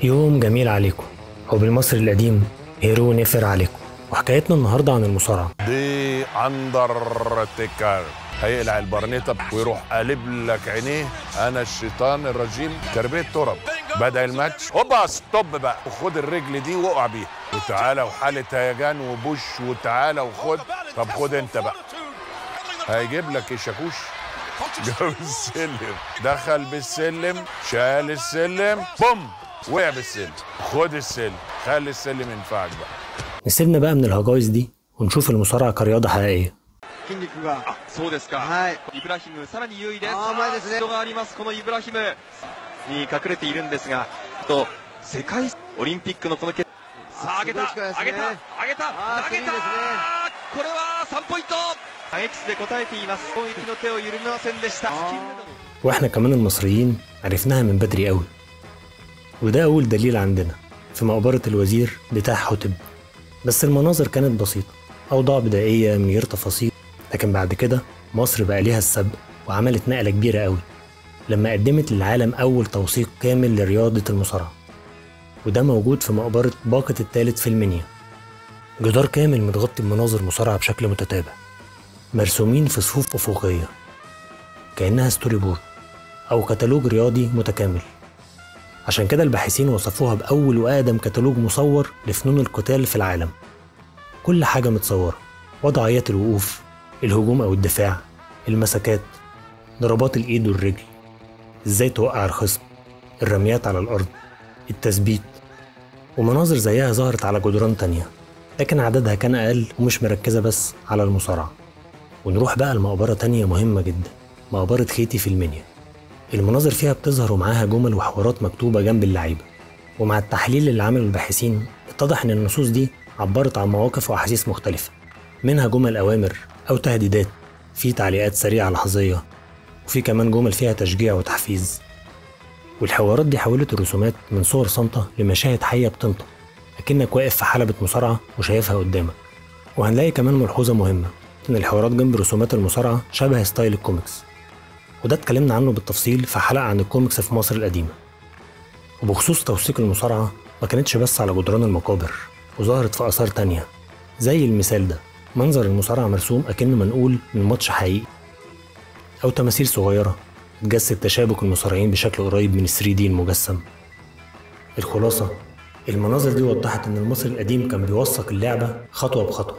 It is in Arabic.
يوم جميل عليكم، أو بالمصري القديم هيرو نفر عليكم. وحكايتنا النهاردة عن المصارعة. دي اندرتيكر هيقلع البرنيطه ويروح قالب لك عينيه. انا الشيطان الرجيم كربيت تراب. بدأ الماتش، هوبا ستوب بقى، وخد الرجل دي وقع بيها وتعالى، وحاله هيجان وبوش وتعالى وخد. طب خد انت بقى، هيجيب لك الشاكوش. جاب السلم، دخل بالسلم، شال السلم، بوم، وقع بالسلم. خد السلم، خلي السلم ينفعك بقى. نسيبنا بقى من الهجايز دي ونشوف المصارعة كرياضة حقيقية. 筋肉がそうですか。はい。イブラヒムさらに優位です。前ですね。がありますこのイブラヒムに隠れているんですが、と世界オリンピックのこの決。さあ上げた上げた上げた投げた。これは3ポイント。X で答えています。攻撃の手を緩めませんでした。واحنا كمان المصريين عرفناها من بدري قوي، وده أول دليل عندنا في مقبرة الوزير بتاع حتب. بس المناظر كانت بسيطة، أوضاع بدائية من غير تفاصيل. لكن بعد كده مصر بقى ليها السبق وعملت نقلة كبيرة قوي لما قدمت للعالم أول توثيق كامل لرياضة المصارعة، وده موجود في مقبرة باقة الثالث في المنيا. جدار كامل متغطي بمناظر مصارعة بشكل متتابع، مرسومين في صفوف أفقية كأنها ستوري بورد أو كتالوج رياضي متكامل. عشان كده الباحثين وصفوها بأول وأقدم كتالوج مصور لفنون القتال في العالم. كل حاجة متصورة، وضعيات الوقوف، الهجوم أو الدفاع، المسكات، ضربات الإيد والرجل، إزاي توقع الخصم، الرميات على الأرض، التثبيت. ومناظر زيها ظهرت على جدران تانية، لكن عددها كان أقل ومش مركزة بس على المصارعة. ونروح بقى لمقبرة تانية مهمة جدا، مقبرة خيتي في المنيا. المناظر فيها بتظهر ومعاها جمل وحوارات مكتوبة جنب اللعيبة، ومع التحليل اللي عمله الباحثين اتضح إن النصوص دي عبرت عن مواقف وأحاسيس مختلفة، منها جمل أوامر أو تهديدات، في تعليقات سريعة لحظية، وفي كمان جمل فيها تشجيع وتحفيز. والحوارات دي حولت الرسومات من صور صامتة لمشاهد حية بتنطق، أكنك واقف في حلبة مصارعة وشايفها قدامك. وهنلاقي كمان ملحوظة مهمة، إن الحوارات جنب رسومات المصارعة شبه ستايل الكوميكس، وده اتكلمنا عنه بالتفصيل في حلقة عن الكوميكس في مصر القديمة. وبخصوص توثيق المصارعة، ما كانتش بس على جدران المقابر، وظهرت في آثار تانية زي المثال ده، منظر المصارعة مرسوم أكنه منقول من ماتش حقيقي، أو تماثيل صغيرة تجسد تشابك المصارعين بشكل قريب من 3D المجسم. الخلاصة، المناظر دي وضحت إن المصري القديم كان بيوثق اللعبة خطوة بخطوة،